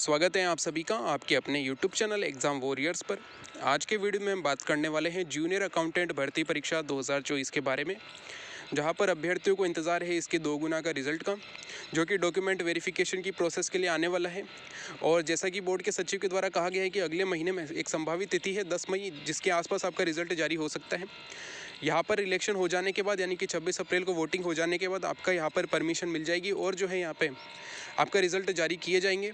स्वागत है आप सभी का आपके अपने यूट्यूब चैनल एग्ज़ाम वॉरियर्स पर। आज के वीडियो में हम बात करने वाले हैं जूनियर अकाउंटेंट भर्ती परीक्षा 2024 के बारे में, जहां पर अभ्यर्थियों को इंतज़ार है इसके 2 गुना का रिजल्ट का, जो कि डॉक्यूमेंट वेरिफिकेशन की प्रोसेस के लिए आने वाला है। और जैसा कि बोर्ड के सचिव के द्वारा कहा गया है कि अगले महीने में एक संभावित तिथि है 10 मई, जिसके आसपास आपका रिजल्ट जारी हो सकता है। यहाँ पर इलेक्शन हो जाने के बाद यानी कि 26 अप्रैल को वोटिंग हो जाने के बाद आपका यहाँ पर परमिशन मिल जाएगी और जो है यहाँ पे आपका रिजल्ट जारी किए जाएंगे।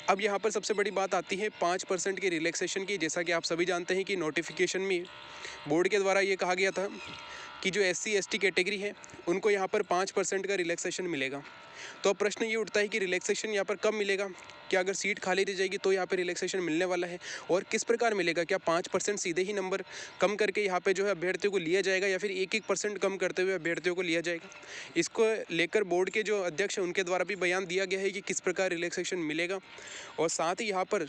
अब यहाँ पर सबसे बड़ी बात आती है 5% के रिलैक्सेशन की। जैसा कि आप सभी जानते हैं कि नोटिफिकेशन में बोर्ड के द्वारा ये कहा गया था कि जो SC ST कैटेगरी है उनको यहाँ पर 5% का रिलैक्सेशन मिलेगा। तो अब प्रश्न ये उठता है कि रिलैक्सेशन यहाँ पर कब मिलेगा, क्या अगर सीट खाली रह जाएगी तो यहाँ पे रिलैक्सेशन मिलने वाला है और किस प्रकार मिलेगा, क्या 5% सीधे ही नंबर कम करके यहाँ पे जो है अभ्यर्थियों को लिया जाएगा या फिर 1% कम करते हुए अभ्यर्थियों को लिया जाएगा। इसको लेकर बोर्ड के जो अध्यक्ष हैं उनके द्वारा भी बयान दिया गया है कि किस प्रकार रिलैक्सेशन मिलेगा। और साथ ही यहाँ पर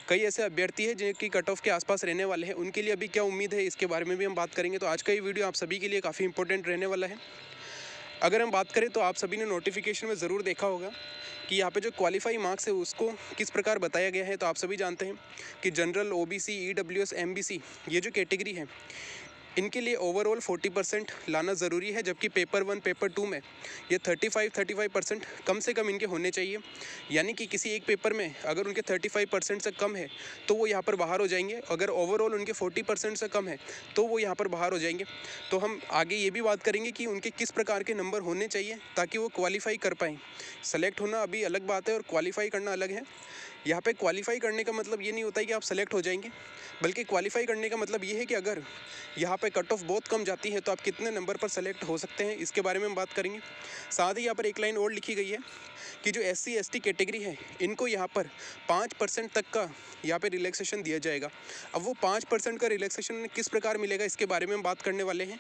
कई ऐसे अभ्यर्थी हैं जिनकी कट ऑफ के आसपास रहने वाले हैं, उनके लिए अभी क्या उम्मीद है इसके बारे में भी हम बात करेंगे। तो आज का ये वीडियो आप सभी के लिए काफ़ी इंपॉर्टेंट रहने वाला है। अगर हम बात करें तो आप सभी ने नोटिफिकेशन में ज़रूर देखा होगा कि यहाँ पे जो क्वालिफाई मार्क्स है उसको किस प्रकार बताया गया है। तो आप सभी जानते हैं कि जनरल, OBC, EWS, MBC ये जो कैटेगरी है इनके लिए ओवरऑल 40% लाना ज़रूरी है, जबकि पेपर 1 पेपर 2 में ये 35% कम से कम इनके होने चाहिए। यानी कि किसी एक पेपर में अगर उनके 35% से कम है तो वो यहाँ पर बाहर हो जाएंगे, अगर ओवरऑल उनके 40% से कम है तो वो यहाँ पर बाहर हो जाएंगे। तो हम आगे ये भी बात करेंगे कि उनके किस प्रकार के नंबर होने चाहिए ताकि वो क्वालिफाई कर पाएँ। सेलेक्ट होना अभी अलग बात है और क्वालिफाई करना अलग है। यहाँ पे क्वालिफाई करने का मतलब ये नहीं होता है कि आप सेलेक्ट हो जाएंगे, बल्कि क्वालिफाई करने का मतलब ये है कि अगर यहाँ पे कट ऑफ बहुत कम जाती है तो आप कितने नंबर पर सेलेक्ट हो सकते हैं, इसके बारे में हम बात करेंगे। साथ ही यहाँ पर एक लाइन और लिखी गई है कि जो SC ST कैटेगरी है इनको यहाँ पर 5% तक का यहाँ पे रिलैक्सेशन दिया जाएगा। अब वो 5% का रिलैक्सेशन किस प्रकार मिलेगा इसके बारे में हम बात करने वाले हैं।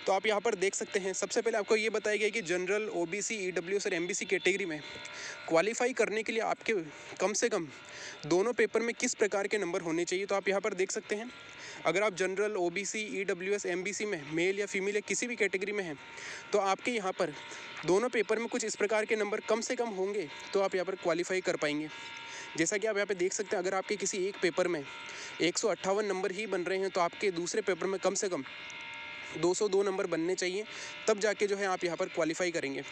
तो आप यहाँ पर देख सकते हैं, सबसे पहले आपको ये बताया गया कि जनरल, OBC, EWS और MBC कैटेगरी में क्वालिफाई करने के लिए आपके कम से कम दोनों पेपर में किस प्रकार के नंबर होने चाहिए। तो आप यहाँ पर देख सकते हैं, अगर आप जनरल, OBC, EWS, MBC में मेल या फीमेल या किसी भी कैटेगरी में हैं तो आपके यहाँ पर दोनों पेपर में कुछ इस प्रकार के नंबर कम से कम होंगे तो आप यहाँ पर क्वालिफाई कर पाएंगे। जैसा कि आप यहाँ पे देख सकते हैं, अगर आपके किसी एक पेपर में 158 नंबर ही बन रहे हैं तो आपके दूसरे पेपर में कम से कम 202 नंबर बनने चाहिए, तब जाके जो है आप यहाँ पर क्वालिफाई करेंगे।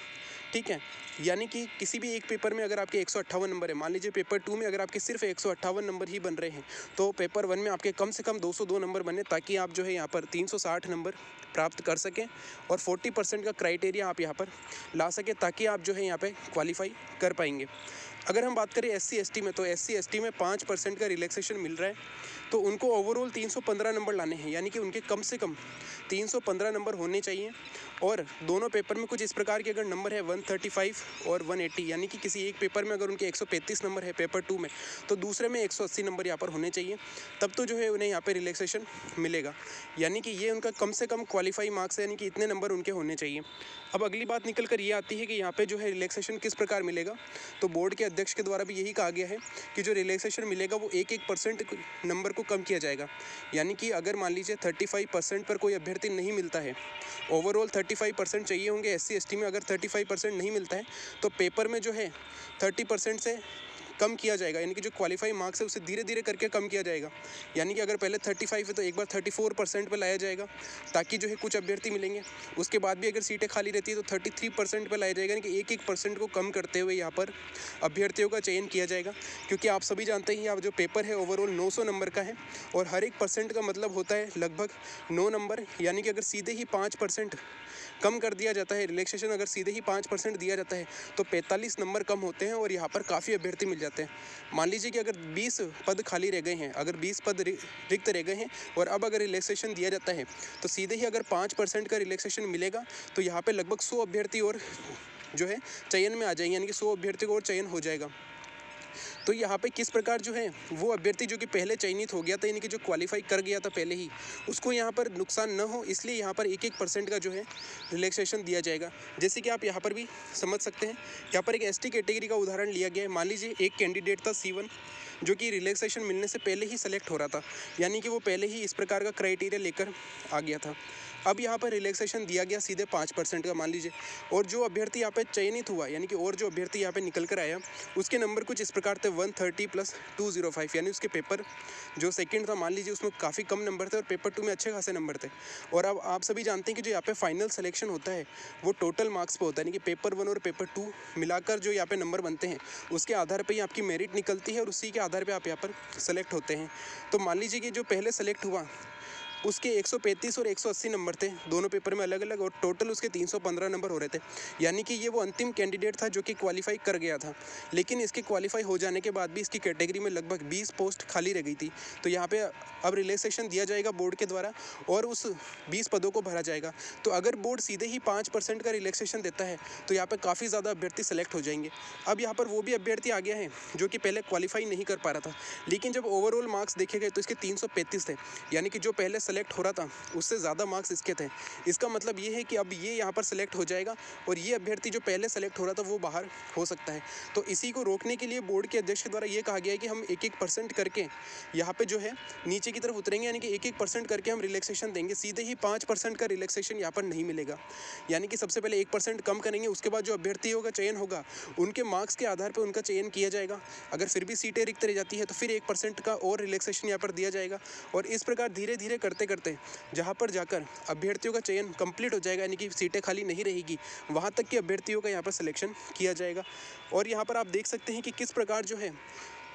ठीक है, यानी कि किसी भी एक पेपर में अगर आपके 158 नंबर है, मान लीजिए पेपर 2 में अगर आपके सिर्फ 158 नंबर ही बन रहे हैं तो पेपर 1 में आपके कम से कम 202 नंबर बने, ताकि आप जो है यहाँ पर 360 नंबर प्राप्त कर सकें और 40% का क्राइटेरिया आप यहाँ पर ला सकें, ताकि आप जो है यहाँ पर क्वालिफाई कर पाएंगे। अगर हम बात करें SC ST में, तो SC ST में 5% का रिलैक्सेशन मिल रहा है, तो उनको ओवरऑल 315 नंबर लाने हैं, यानी कि उनके कम से कम 315 नंबर होने चाहिए। और दोनों पेपर में कुछ इस प्रकार के अगर नंबर है 135 और 180, यानी कि किसी एक पेपर में अगर उनके 135 नंबर है पेपर 2 में, तो दूसरे में 180 नंबर यहाँ पर होने चाहिए, तब तो जो है उन्हें यहाँ पे रिलैक्सेशन मिलेगा। यानी कि ये उनका कम से कम क्वालिफाई मार्क्स है, यानी कि इतने नंबर उनके होने चाहिए। अब अगली बात निकल कर ये आती है कि यहाँ पे जो है रिलैक्सेशन किस प्रकार मिलेगा। तो बोर्ड के अध्यक्ष के द्वारा भी यही कहा गया है कि जो रिलैक्सेशन मिलेगा वो 1% नंबर को कम किया जाएगा। यानी कि अगर मान लीजिए 35% पर कोई अभ्यर्थी नहीं मिलता है, ओवरऑल 35% चाहिए होंगे SC ST में, अगर 35% नहीं मिलता है तो पेपर में जो है 30% से कम किया जाएगा, यानी कि जो क्वालिफाई मार्क्स है उसे धीरे धीरे करके कम किया जाएगा। यानी कि अगर पहले 35 है तो एक बार 34% पर लाया जाएगा, ताकि जो है कुछ अभ्यर्थी मिलेंगे। उसके बाद भी अगर सीटें खाली रहती है तो 33% पर लाया जाएगा, यानी कि 1% को कम करते हुए यहाँ पर अभ्यर्थियों का चयन किया जाएगा। क्योंकि आप सभी जानते ही आप जो पेपर है ओवरऑल 900 नंबर का है और हर 1% का मतलब होता है लगभग 9 नंबर। यानी कि अगर सीधे ही 5% कम कर दिया जाता है, रिलैक्सेशन अगर सीधे ही 5% दिया जाता है तो 45 नंबर कम होते हैं और यहाँ पर काफ़ी अभ्यर्थी मिल जाते हैं। मान लीजिए कि अगर 20 पद खाली रह गए हैं, अगर 20 पद रिक्त रह गए हैं और अब अगर रिलैक्सेशन दिया जाता है तो सीधे ही अगर 5% का रिलैक्सेशन मिलेगा तो यहाँ पे लगभग 100 अभ्यर्थी और जो है चयन में आ जाएंगे, यानी कि 100 अभ्यर्थी को और चयन हो जाएगा। तो यहाँ पे किस प्रकार जो है वो अभ्यर्थी जो कि पहले चयनित हो गया था, यानी कि जो क्वालिफाई कर गया था पहले ही, उसको यहाँ पर नुकसान न हो, इसलिए यहाँ पर 1% का जो है रिलैक्सेशन दिया जाएगा। जैसे कि आप यहाँ पर भी समझ सकते हैं, यहाँ पर एक ST कैटेगरी का उदाहरण लिया गया है। मान लीजिए एक कैंडिडेट था C1 जो कि रिलैक्सेशन मिलने से पहले ही सेलेक्ट हो रहा था, यानी कि वो पहले ही इस प्रकार का क्राइटेरिया लेकर आ गया था। अब यहाँ पर रिलैक्सेशन दिया गया सीधे 5% का मान लीजिए, और जो अभ्यर्थी यहाँ पे चयनित हुआ यानी कि और जो अभ्यर्थी यहाँ पे निकल कर आया उसके नंबर कुछ इस प्रकार थे 130 + 205, यानी उसके पेपर जो सेकंड था मान लीजिए उसमें काफ़ी कम नंबर थे और पेपर 2 में अच्छे खासे नंबर थे। और अब आप सभी जानते हैं कि जो यहाँ पे फाइनल सिलेक्शन होता है वो टोटल मार्क्स पे होता है, यानी कि पेपर 1 और पेपर 2 मिलाकर जो यहाँ पे नंबर बनते हैं उसके आधार पर ही आपकी मेरिट निकलती है और उसी के आधार पर आप यहाँ पर सेलेक्ट होते हैं। तो मान लीजिए कि जो पहले सेलेक्ट हुआ उसके 135 और 180 नंबर थे दोनों पेपर में अलग अलग, और टोटल उसके 315 नंबर हो रहे थे, यानी कि ये वो अंतिम कैंडिडेट था जो कि क्वालिफाई कर गया था। लेकिन इसके क्वालिफाई हो जाने के बाद भी इसकी कैटेगरी में लगभग 20 पोस्ट खाली रह गई थी। तो यहाँ पे अब रिलैक्सेशन दिया जाएगा बोर्ड के द्वारा और उस 20 पदों को भरा जाएगा। तो अगर बोर्ड सीधे ही 5% का रिलैक्सेशन देता है तो यहाँ पर काफ़ी ज़्यादा अभ्यर्थी सेलेक्ट हो जाएंगे। अब यहाँ पर वो भी अभ्यर्थी आ गया है जो कि पहले क्वालिफाई नहीं कर पा रहा था, लेकिन जब ओवरऑल मार्क्स देखे गए तो इसके 335 थे, यानी कि जो पहले सेलेक्ट हो रहा था उससे ज़्यादा मार्क्स इसके थे। इसका मतलब ये है कि अब ये यहाँ पर सेलेक्ट हो जाएगा और ये अभ्यर्थी जो पहले सेलेक्ट हो रहा था वो बाहर हो सकता है। तो इसी को रोकने के लिए बोर्ड के अध्यक्ष द्वारा ये कहा गया है कि हम 1-1% करके यहाँ पे जो है नीचे की तरफ उतरेंगे, यानी कि 1-1% करके हम रिलैक्सेशन देंगे। सीधे ही 5% का रिलैक्सेशन यहाँ पर नहीं मिलेगा, यानी कि सबसे पहले 1% कम करेंगे, उसके बाद जो अभ्यर्थी होगा चयन होगा उनके मार्क्स के आधार पर उनका चयन किया जाएगा। अगर फिर भी सीटें रिक्त रह जाती है तो फिर 1% का और रिलैक्सेशन यहाँ पर दिया जाएगा, और इस प्रकार धीरे धीरे करते करते जहाँ पर जाकर अभ्यर्थियों का चयन कंप्लीट हो जाएगा, यानी कि सीटें खाली नहीं रहेगी, वहाँ तक के अभ्यर्थियों का यहाँ पर सिलेक्शन किया जाएगा। और यहाँ पर आप देख सकते हैं कि किस प्रकार जो है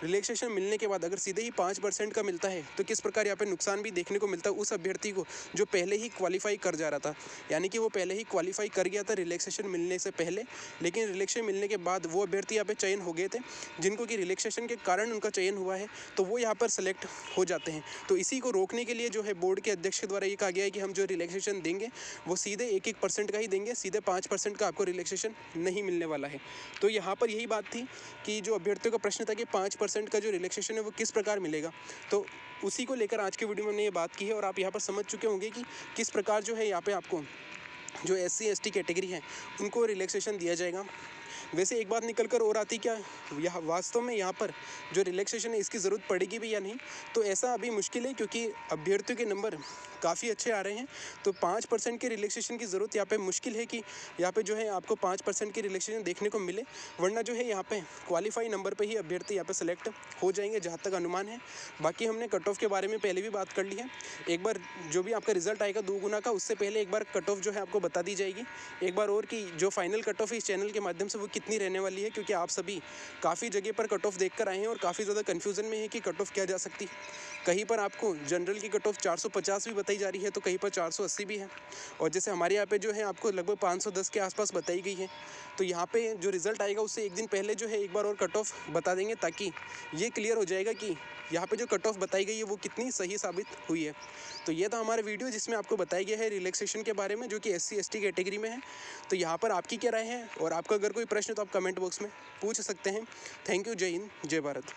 रिलैक्सेशन मिलने के बाद अगर सीधे ही 5% का मिलता है तो किस प्रकार यहाँ पे नुकसान भी देखने को मिलता है उस अभ्यर्थी को जो पहले ही क्वालिफाई कर जा रहा था, यानी कि वो पहले ही क्वालिफाई कर गया था रिलैक्सेशन मिलने से पहले, लेकिन रिलैक्सेशन मिलने के बाद वो अभ्यर्थी यहाँ पे चयन हो गए थे जिनको कि रिलैक्सेशन के कारण उनका चयन हुआ है, तो वो यहाँ पर सेलेक्ट हो जाते हैं। तो इसी को रोकने के लिए जो है बोर्ड के अध्यक्ष के द्वारा ये कहा गया है कि हम जो रिलैक्सेशन देंगे वो सीधे 1-1% का ही देंगे, सीधे 5% का आपको रिलैक्सेशन नहीं मिलने वाला है। तो यहाँ पर यही बात थी कि जो अभ्यर्थियों का प्रश्न था कि 5% का जो रिलैक्सेशन है वो किस प्रकार मिलेगा, तो उसी को लेकर आज के वीडियो में हमने ये बात की है। और आप यहाँ पर समझ चुके होंगे कि किस प्रकार जो है यहाँ पे आपको जो SC ST कैटेगरी है उनको रिलैक्सेशन दिया जाएगा। वैसे एक बात निकल कर और आती क्या, यहाँ वास्तव में यहाँ पर जो रिलैक्सेशन है इसकी ज़रूरत पड़ेगी भी या नहीं, तो ऐसा अभी मुश्किल है क्योंकि अभ्यर्थियों के नंबर काफ़ी अच्छे आ रहे हैं। तो 5% के रिलैक्सेशन की ज़रूरत यहाँ पे मुश्किल है कि यहाँ पे जो है आपको 5% की रिलैक्सेशन देखने को मिले, वरना जो है यहाँ पे क्वालिफाई नंबर पे ही अभ्यर्थी यहाँ पे सेलेक्ट हो जाएंगे जहाँ तक अनुमान है। बाकी हमने कट ऑफ के बारे में पहले भी बात कर ली है, एक बार जो भी आपका रिजल्ट आएगा 2 गुना का उससे पहले एक बार कट ऑफ जो है आपको बता दी जाएगी एक बार और, कि जो फाइनल कट ऑफ इस चैनल के माध्यम से वो कितनी रहने वाली है, क्योंकि आप सभी काफ़ी जगह पर कट ऑफ देख कर आए हैं और काफ़ी ज़्यादा कन्फ्यूज़न में है कि कट ऑफ क्या जा सकती है। कहीं पर आपको जनरल की कट ऑफ 450 भी बताई जा रही है तो कहीं पर 480 भी है, और जैसे हमारे यहाँ पे जो है आपको लगभग 510 के आसपास बताई गई है। तो यहाँ पे जो रिज़ल्ट आएगा उससे एक दिन पहले जो है एक बार और कट ऑफ बता देंगे, ताकि ये क्लियर हो जाएगा कि यहाँ पे जो कट ऑफ बताई गई है वो कितनी सही साबित हुई है। तो ये था हमारा वीडियो जिसमें आपको बताया गया है रिलैक्सेशन के बारे में जो कि SC ST कैटेगरी में है। तो यहाँ पर आपकी क्या राय है, और आपका अगर कोई प्रश्न तो आप कमेंट बॉक्स में पूछ सकते हैं। थैंक यू, जय हिंद, जय भारत।